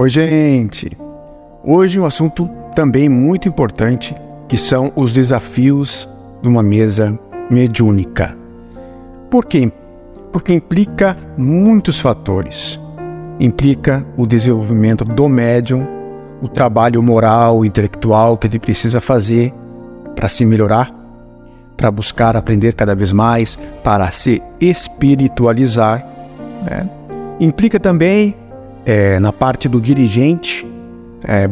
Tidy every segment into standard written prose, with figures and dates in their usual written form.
Oi, gente! Hoje um assunto também muito importante, que são os desafios de uma mesa mediúnica. Por quê? Porque implica muitos fatores. Implica o desenvolvimento do médium, o trabalho moral, intelectual que ele precisa fazer para se melhorar, para buscar aprender cada vez mais, para se espiritualizar, né? Implica também na parte do dirigente,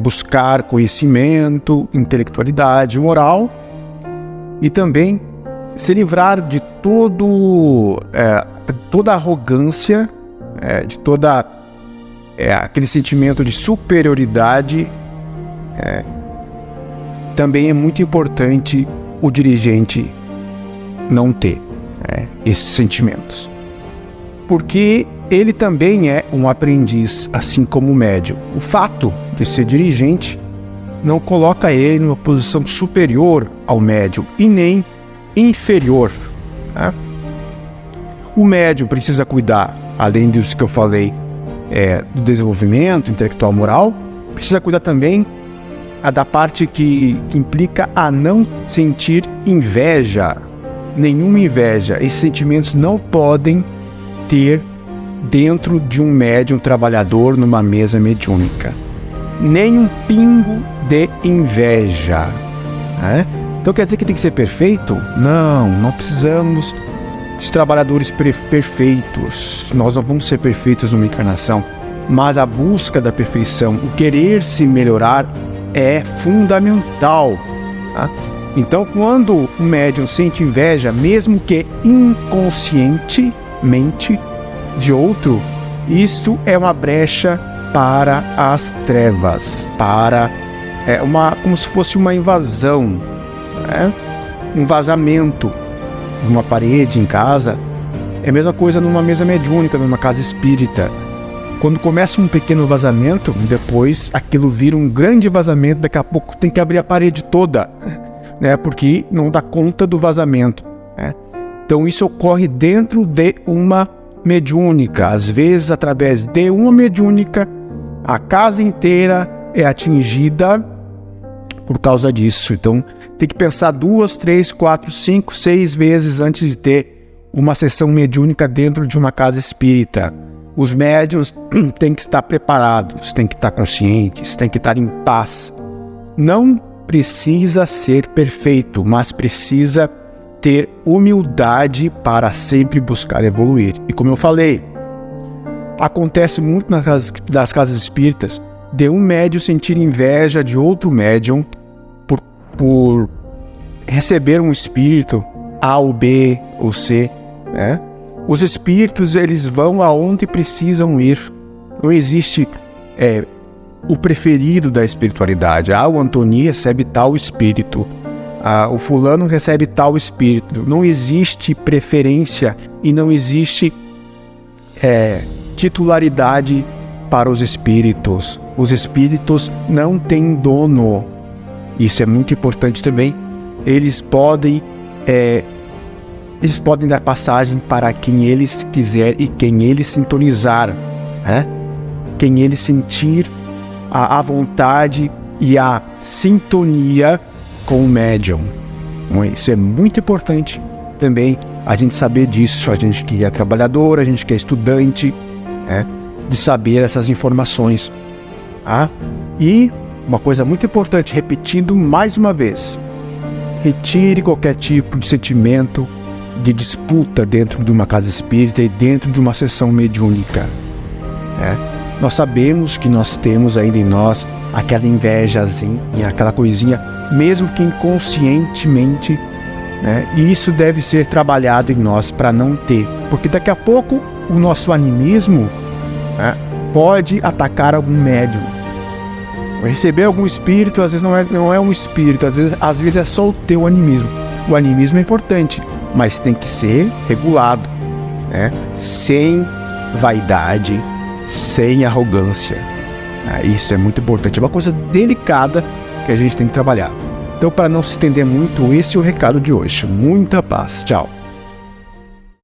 buscar conhecimento, intelectualidade, moral, e também se livrar de toda arrogância, de toda aquele sentimento de superioridade. Também é muito importante o dirigente não ter esses sentimentos, porque ele também é um aprendiz, assim como o médium. O fato de ser dirigente não coloca ele numa posição superior ao médium e nem inferior, né? O médium precisa cuidar, além disso que eu falei, do desenvolvimento intelectual moral, precisa cuidar também da parte que implica a não sentir inveja, nenhuma inveja. Esses sentimentos não podem ter dentro de um médium trabalhador numa mesa mediúnica. Nem um pingo de inveja, né? Então quer dizer que tem que ser perfeito? Não precisamos de trabalhadores perfeitos. Nós não vamos ser perfeitos numa encarnação, mas a busca da perfeição, o querer se melhorar é fundamental, tá? Então quando o médium sente inveja, mesmo que inconscientemente, de outro, isto é uma brecha para as trevas, como se fosse uma invasão, né? Um vazamento de uma parede em casa. É a mesma coisa numa mesa mediúnica, numa casa espírita. Quando começa um pequeno vazamento, depois aquilo vira um grande vazamento, daqui a pouco tem que abrir a parede toda, né? Porque não dá conta do vazamento, né? Então isso ocorre dentro de uma mediúnica. Às vezes, através de uma mediúnica, a casa inteira é atingida por causa disso. Então tem que pensar 2, 3, 4, 5, 6 vezes antes de ter uma sessão mediúnica dentro de uma casa espírita. Os médiuns têm que estar preparados, têm que estar conscientes, têm que estar em paz. Não precisa ser perfeito, mas precisa ter humildade para sempre buscar evoluir. E como eu falei, acontece muito nas casas espíritas de um médium sentir inveja de outro médium por receber um espírito A ou B ou C, né? Os espíritos, eles vão aonde precisam ir. Não existe o preferido da espiritualidade. O Antônio recebe tal espírito, o fulano recebe tal espírito. Não existe preferência e não existe titularidade para os espíritos. Os espíritos não têm dono. Isso é muito importante também. Eles podem dar passagem para quem eles quiser e quem eles sintonizar, né? Quem eles sentir a vontade e a sintonia com o médium. Isso é muito importante também, a gente saber disso. A gente que é trabalhador, a gente que é estudante, de saber essas informações, tá? E uma coisa muito importante, repetindo mais uma vez: retire qualquer tipo de sentimento de disputa dentro de uma casa espírita e dentro de uma sessão mediúnica. Nós sabemos que nós temos ainda em nós aquela invejazinha, aquela coisinha, mesmo que inconscientemente, né? E isso deve ser trabalhado em nós para não ter, porque daqui a pouco o nosso animismo, né, pode atacar algum médium. Receber algum espírito, às vezes não é um espírito, às vezes é só o teu animismo. O animismo é importante, mas tem que ser regulado, né? Sem vaidade, sem arrogância. Isso é muito importante, é uma coisa delicada que a gente tem que trabalhar. Então, para não se estender muito, esse é o recado de hoje. Muita paz. Tchau.